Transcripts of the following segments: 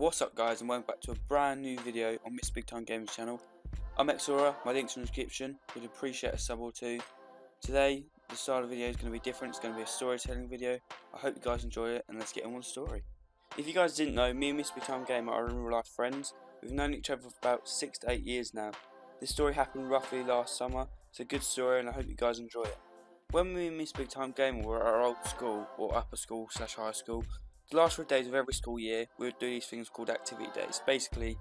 What's up guys, and welcome back to a brand new video on Mr. Big Time Gamers channel. I'm xAura, my link's in the description, would appreciate a sub or two. Today, the style of the video is going to be different, it's going to be a storytelling video. I hope you guys enjoy it, and let's get on with the story. If you guys didn't know, me and Mr. Big Time Gamer are in real life friends. We've known each other for about 6 to 8 years now. This story happened roughly last summer, it's a good story and I hope you guys enjoy it. When me and Mr. Big Time Gamer were at our old school, or upper school / high school, the last 3 days of every school year, we would do these things called activity days. Basically,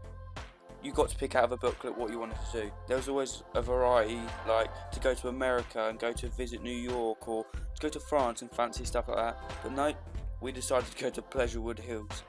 you got to pick out of a booklet what you wanted to do. There was always a variety, like to go to America and go to visit New York, or to go to France and fancy stuff like that. But no, we decided to go to Pleasurewood Hills.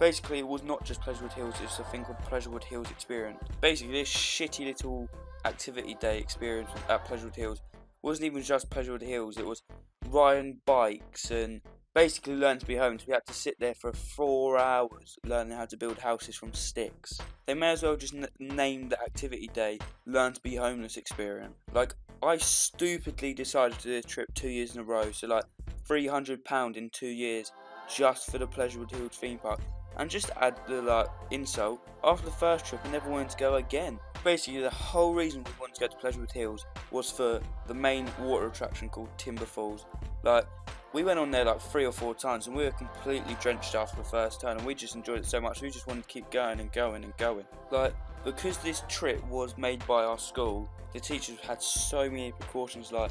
Basically, it was not just Pleasurewood Hills, it was a thing called Pleasurewood Hills Experience. Basically, this shitty little activity day experience at Pleasurewood Hills wasn't even just Pleasurewood Hills, it was riding bikes and basically learn to be homeless. We had to sit there for 4 hours learning how to build houses from sticks. They may as well just name the activity day Learn to Be Homeless Experience. Like, I stupidly decided to do this trip 2 years in a row, so like £300 in 2 years just for the Pleasurewood Hills theme park. And just to add the insult, after the first trip I never wanted to go again. Basically the whole reason we wanted to go to Pleasurewood Hills was for the main water attraction called Timber Falls. Like, we went on there like 3 or 4 times and we were completely drenched after the first turn, and we just enjoyed it so much we just wanted to keep going and going and going. Like, because this trip was made by our school, the teachers had so many precautions. Like,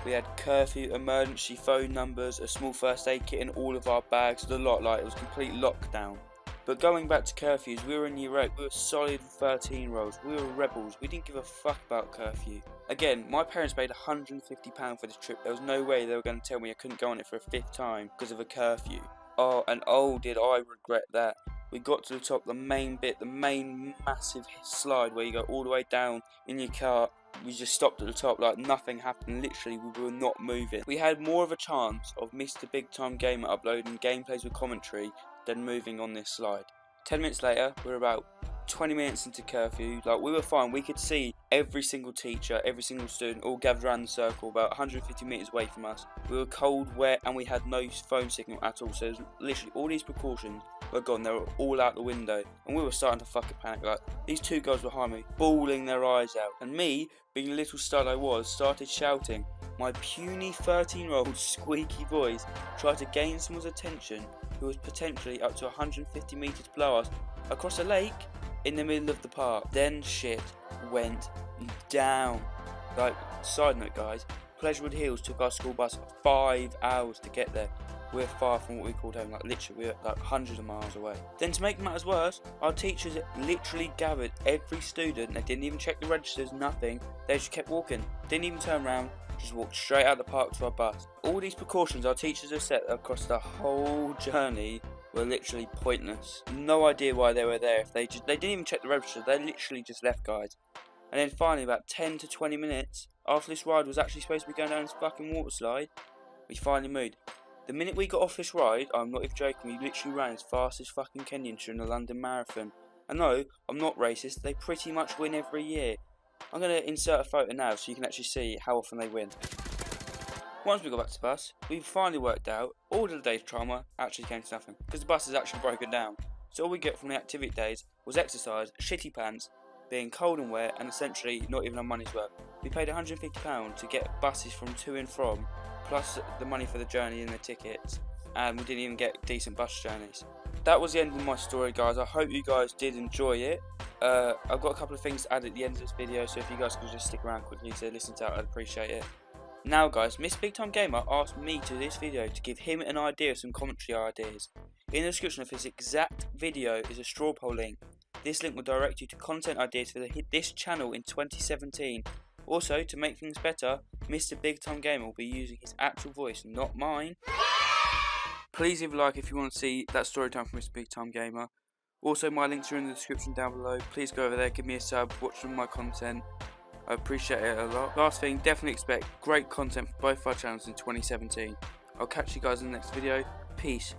we had curfew, emergency phone numbers, a small first aid kit in all of our bags, the lot. Like, it was complete lockdown. But going back to curfews, we were in year 8, we were solid 13-year-olds, we were rebels, we didn't give a fuck about curfew. Again, my parents paid £150 for this trip. There was no way they were going to tell me I couldn't go on it for a 5th time because of a curfew. Oh, and oh did I regret that. We got to the top, the main bit, the main massive slide where you go all the way down in your car. We just stopped at the top, like nothing happened, literally we were not moving. We had more of a chance of Mr. Big Time Gamer uploading gameplays with commentary than moving on this slide. 10 minutes later, we were about 20 minutes into curfew. Like, we were fine, we could see every single teacher, every single student all gathered around the circle about 150 metres away from us. We were cold, wet, and we had no phone signal at all, so literally all these precautions were gone. They were all out the window, and we were starting to fucking panic. Like, these 2 girls behind me, bawling their eyes out, and me, being the little stud I was, started shouting. My puny 13-year-old squeaky voice tried to gain someone's attention who was potentially up to 150 metres below us across a lake in the middle of the park. Then shit went down. Like, side note guys, Pleasurewood Hills took our school bus 5 hours to get there. We're far from what we called home, like literally we're like hundreds of miles away. Then to make matters worse, our teachers literally gathered every student. They didn't even check the registers, nothing. They just kept walking, didn't even turn around, just walked straight out the park to our bus. All these precautions our teachers have set across the whole journey were literally pointless. No idea why they were there. If they didn't even check the register, they literally just left, guys. And then finally, about 10 to 20 minutes after this ride was actually supposed to be going down this fucking water slide, we finally moved. The minute we got off this ride, I'm not even joking, we literally ran as fast as fucking Kenyans during the London Marathon. And no, I'm not racist, they pretty much win every year. I'm going to insert a photo now so you can actually see how often they win. Once we got back to the bus, we finally worked out all of the day's trauma actually came to nothing, because the bus is actually broken down. So all we get from the activity days was exercise, shitty pants, being cold and wet, and essentially not even our money's worth. We paid £150 to get buses from to and from, plus the money for the journey and the tickets, and we didn't even get decent bus journeys. That was the end of my story, guys. I hope you guys did enjoy it. I've got a couple of things to add at the end of this video, so if you guys could just stick around quickly to listen to it, I'd appreciate it. Now guys, Mr. Big Time Gamer asked me to do this video to give him an idea of some commentary ideas. In the description of this exact video is a straw poll link. This link will direct you to content ideas for this channel in 2017. Also, to make things better, Mr. Big Time Gamer will be using his actual voice, not mine. Please leave a like if you want to see that story time from Mr. Big Time Gamer. Also, my links are in the description down below. Please go over there, give me a sub, watch some of my content. I appreciate it a lot. Last thing, definitely expect great content for both our channels in 2017. I'll catch you guys in the next video. Peace.